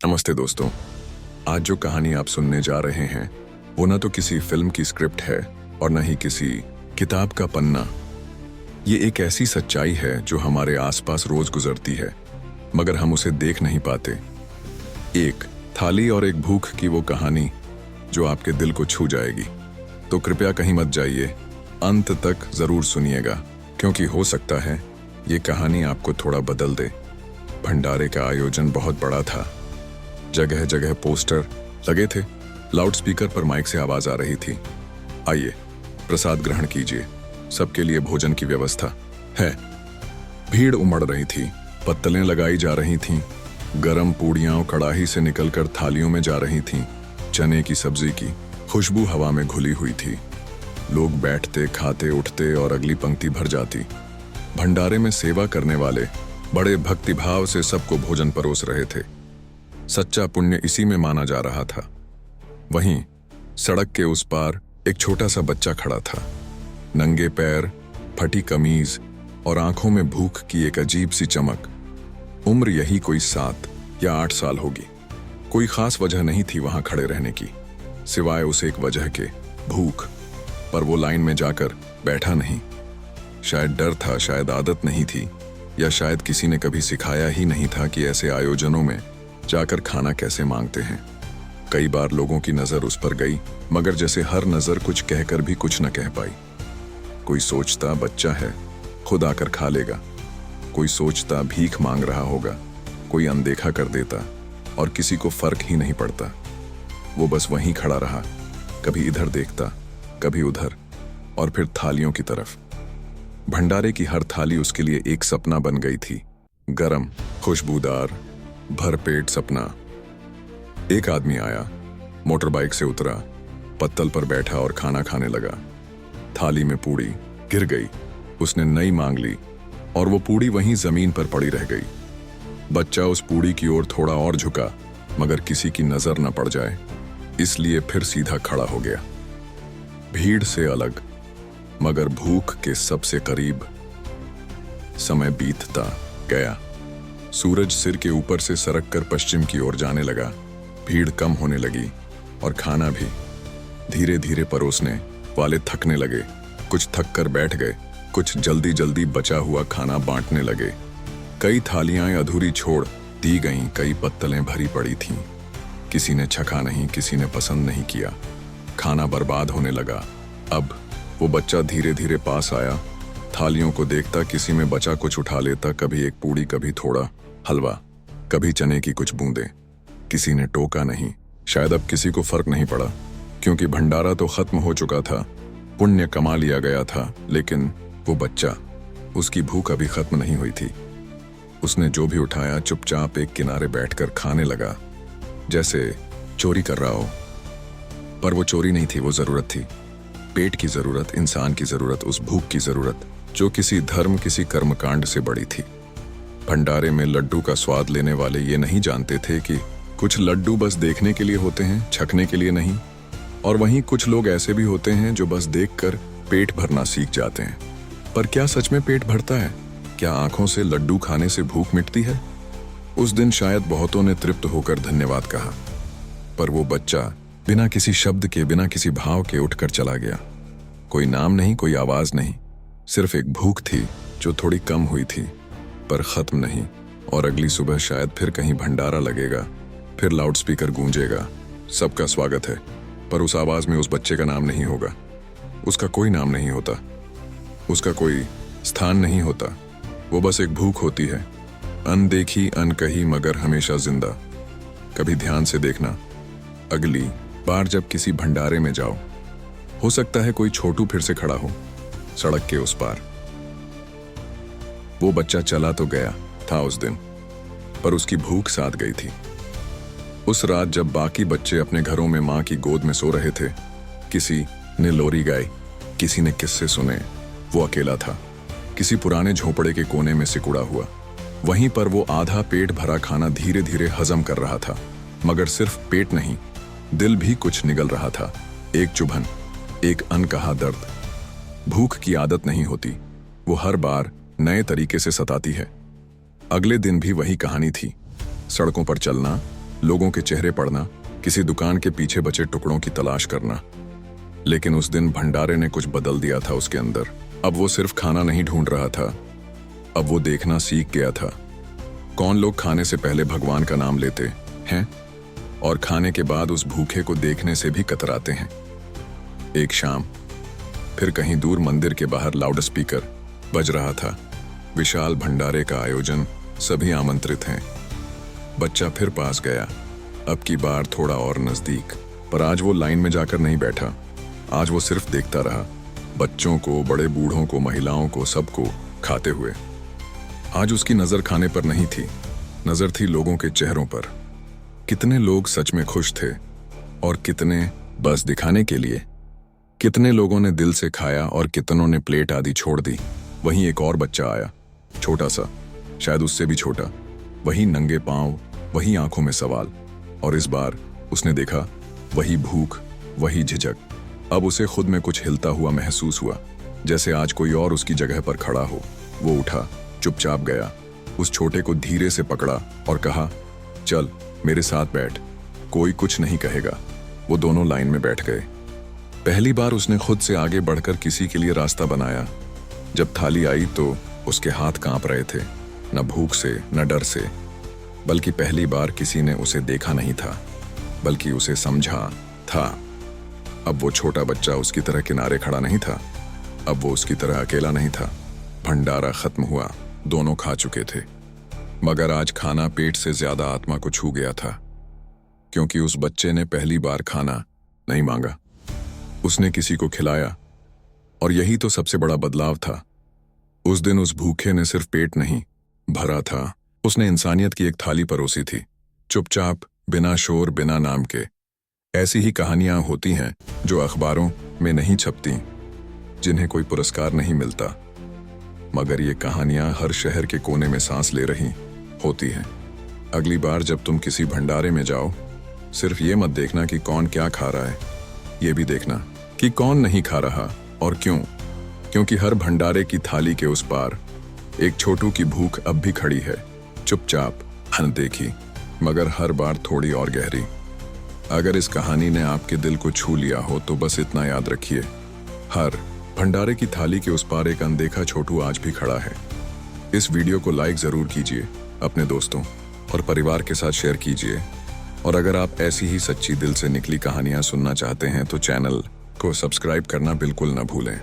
नमस्ते दोस्तों। आज जो कहानी आप सुनने जा रहे हैं वो ना तो किसी फिल्म की स्क्रिप्ट है और न ही किसी किताब का पन्ना। ये एक ऐसी सच्चाई है जो हमारे आसपास रोज गुजरती है मगर हम उसे देख नहीं पाते। एक थाली और एक भूख की वो कहानी जो आपके दिल को छू जाएगी। तो कृपया कहीं मत जाइए, अंत तक जरूर सुनिएगा क्योंकि हो सकता है ये कहानी आपको थोड़ा बदल दे। भंडारे का आयोजन बहुत बड़ा था। जगह जगह पोस्टर लगे थे, लाउडस्पीकर पर माइक से आवाज आ रही थी, आइए प्रसाद ग्रहण कीजिए, सबके लिए भोजन की व्यवस्था है। भीड़ उमड़ रही थी, पत्तलें लगाई जा रही थीं, गरम पूड़ियां कड़ाही से निकलकर थालियों में जा रही थीं। चने की सब्जी की खुशबू हवा में घुली हुई थी। लोग बैठते, खाते, उठते और अगली पंक्ति भर जाती। भंडारे में सेवा करने वाले बड़े भक्तिभाव से सबको भोजन परोस रहे थे। सच्चा पुण्य इसी में माना जा रहा था। वहीं सड़क के उस पार एक छोटा सा बच्चा खड़ा था। नंगे पैर, फटी कमीज और आंखों में भूख की एक अजीब सी चमक। उम्र यही कोई 7 या 8 साल होगी। कोई खास वजह नहीं थी वहां खड़े रहने की, सिवाय उस एक वजह के, भूख। पर वो लाइन में जाकर बैठा नहीं। शायद डर था, शायद आदत नहीं थी, या शायद किसी ने कभी सिखाया ही नहीं था कि ऐसे आयोजनों में जाकर खाना कैसे मांगते हैं। कई बार लोगों की नजर उस पर गई, मगर जैसे हर नजर कुछ कहकर भी कुछ न कह पाई। कोई सोचता बच्चा है, खुद आकर खा लेगा। कोई सोचता भीख मांग रहा होगा। कोई अनदेखा कर देता और किसी को फर्क ही नहीं पड़ता। वो बस वहीं खड़ा रहा, कभी इधर देखता, कभी उधर, और फिर थालियों की तरफ। भंडारे की हर थाली उसके लिए एक सपना बन गई थी। गरम, खुशबूदार, भरपेट सपना। एक आदमी आया, मोटर बाइक से उतरा, पत्तल पर बैठा और खाना खाने लगा। थाली में पूड़ी गिर गई। उसने नई मांग ली और वो पूड़ी वहीं जमीन पर पड़ी रह गई। बच्चा उस पूड़ी की ओर थोड़ा और झुका, मगर किसी की नजर न पड़ जाए इसलिए फिर सीधा खड़ा हो गया। भीड़ से अलग मगर भूख के सबसे करीब। समय बीतता गया। सूरज सिर के ऊपर से सरक कर पश्चिम की ओर जाने लगा। भीड़ कम होने लगी और खाना भी। धीरे धीरे परोसने वाले थकने लगे। कुछ थक कर बैठ गए, कुछ जल्दी जल्दी बचा हुआ खाना बांटने लगे। कई थालियां अधूरी छोड़ दी गईं, कई पत्तलें भरी पड़ी थीं। किसी ने छका नहीं, किसी ने पसंद नहीं किया। खाना बर्बाद होने लगा। अब वो बच्चा धीरे धीरे पास आया, थालियों को देखता, किसी में बचा कुछ उठा लेता, कभी एक पूड़ी, कभी थोड़ा हलवा, कभी चने की कुछ बूंदें। किसी ने टोका नहीं। शायद अब किसी को फर्क नहीं पड़ा, क्योंकि भंडारा तो खत्म हो चुका था, पुण्य कमा लिया गया था। लेकिन वो बच्चा, उसकी भूख अभी खत्म नहीं हुई थी। उसने जो भी उठाया चुपचाप एक किनारे बैठकर खाने लगा, जैसे चोरी कर रहा हो। पर वो चोरी नहीं थी, वो जरूरत थी। पेट की जरूरत, इंसान की जरूरत, उस भूख की जरूरत जो किसी धर्म, किसी कर्मकांड से बड़ी थी। भंडारे में लड्डू का स्वाद लेने वाले ये नहीं जानते थे कि कुछ लड्डू बस देखने के लिए होते हैं, छकने के लिए नहीं। और वहीं कुछ लोग ऐसे भी होते हैं जो बस देखकर पेट भरना सीख जाते हैं। पर क्या सच में पेट भरता है? क्या आंखों से लड्डू खाने से भूख मिटती है? उस दिन शायद बहुतों ने तृप्त होकर धन्यवाद कहा, पर वो बच्चा बिना किसी शब्द के, बिना किसी भाव के उठकर चला गया। कोई नाम नहीं, कोई आवाज नहीं, सिर्फ एक भूख थी जो थोड़ी कम हुई थी पर खत्म नहीं। और अगली सुबह शायद फिर कहीं भंडारा लगेगा, फिर लाउडस्पीकर गूंजेगा, सबका स्वागत है। पर उस आवाज में उस बच्चे का नाम नहीं होगा। उसका कोई नाम नहीं होता, उसका कोई स्थान नहीं होता। वो बस एक भूख होती है, अनदेखी, अनकही, मगर हमेशा जिंदा। कभी ध्यान से देखना, अगली बार जब किसी भंडारे में जाओ, हो सकता है कोई छोटू फिर से खड़ा हो सड़क के उस पार। वो बच्चा चला तो गया था उस दिन, पर उसकी भूख साथ गई थी। उस रात जब बाकी बच्चे अपने घरों में मां की गोद में सो रहे थे, किसी ने लोरी गाई, किसी ने किस्से सुने, वो अकेला था, किसी पुराने झोपड़े के कोने में सिकुड़ा हुआ। वहीं पर वो आधा पेट भरा खाना धीरे धीरे हजम कर रहा था, मगर सिर्फ पेट नहीं, दिल भी कुछ निगल रहा था। एक चुभन, एक अनकहा दर्द। भूख की आदत नहीं होती, वो हर बार नए तरीके से सताती है। अगले दिन भी वही कहानी थी। सड़कों पर चलना, लोगों के चेहरे पढ़ना, किसी दुकान के पीछे बचे टुकड़ों की तलाश करना। लेकिन उस दिन भंडारे ने कुछ बदल दिया था उसके अंदर। अब वो सिर्फ खाना नहीं ढूंढ रहा था, अब वो देखना सीख गया था। कौन लोग खाने से पहले भगवान का नाम लेते हैं और खाने के बाद उस भूखे को देखने से भी कतराते हैं। एक शाम फिर कहीं दूर मंदिर के बाहर लाउड स्पीकर बज रहा था, विशाल भंडारे का आयोजन, सभी आमंत्रित हैं। बच्चा फिर पास गया, अब की बार थोड़ा और नजदीक। पर आज वो लाइन में जाकर नहीं बैठा, आज वो सिर्फ देखता रहा, बच्चों को, बड़े बूढ़ों को, महिलाओं को, सबको खाते हुए। आज उसकी नजर खाने पर नहीं थी, नजर थी लोगों के चेहरों पर। कितने लोग सच में खुश थे और कितने बस दिखाने के लिए। कितने लोगों ने दिल से खाया और कितनों ने प्लेट आदि छोड़ दी। वहीं एक और बच्चा आया, छोटा सा, शायद उससे भी छोटा, वही नंगे पांव, वही आंखों में सवाल। और इस बार उसने देखा वही भूख, वही झिझक। अब उसे खुद में कुछ हिलता हुआ महसूस हुआ, जैसे आज कोई और उसकी जगह पर खड़ा हो। वो उठा, चुपचाप गया, उस छोटे को धीरे से पकड़ा और कहा, चल मेरे साथ बैठ, कोई कुछ नहीं कहेगा। वो दोनों लाइन में बैठ गए। पहली बार उसने खुद से आगे बढ़कर किसी के लिए रास्ता बनाया। जब थाली आई तो उसके हाथ कांप रहे थे, न भूख से न डर से, बल्कि पहली बार किसी ने उसे देखा नहीं था, बल्कि उसे समझा था। अब वो छोटा बच्चा उसकी तरह किनारे खड़ा नहीं था, अब वो उसकी तरह अकेला नहीं था। भंडारा खत्म हुआ, दोनों खा चुके थे, मगर आज खाना पेट से ज्यादा आत्मा को छू गया था, क्योंकि उस बच्चे ने पहली बार खाना नहीं मांगा, उसने किसी को खिलाया। और यही तो सबसे बड़ा बदलाव था। उस दिन उस भूखे ने सिर्फ पेट नहीं भरा था, उसने इंसानियत की एक थाली परोसी थी, चुपचाप, बिना शोर, बिना नाम के। ऐसी ही कहानियां होती हैं जो अखबारों में नहीं छपती, जिन्हें कोई पुरस्कार नहीं मिलता, मगर ये कहानियां हर शहर के कोने में सांस ले रही होती हैं। अगली बार जब तुम किसी भंडारे में जाओ, सिर्फ ये मत देखना कि कौन क्या खा रहा है, ये भी देखना कि कौन नहीं खा रहा और क्यों। क्योंकि हर भंडारे की थाली के उस पार एक छोटू की भूख अब भी खड़ी है, चुपचाप, अनदेखी, मगर हर बार थोड़ी और गहरी। अगर इस कहानी ने आपके दिल को छू लिया हो तो बस इतना याद रखिए, हर भंडारे की थाली के उस पार एक अनदेखा छोटू आज भी खड़ा है। इस वीडियो को लाइक जरूर कीजिए, अपने दोस्तों और परिवार के साथ शेयर कीजिए। और अगर आप ऐसी ही सच्ची दिल से निकली कहानियां सुनना चाहते हैं तो चैनल को सब्सक्राइब करना बिल्कुल न भूलें।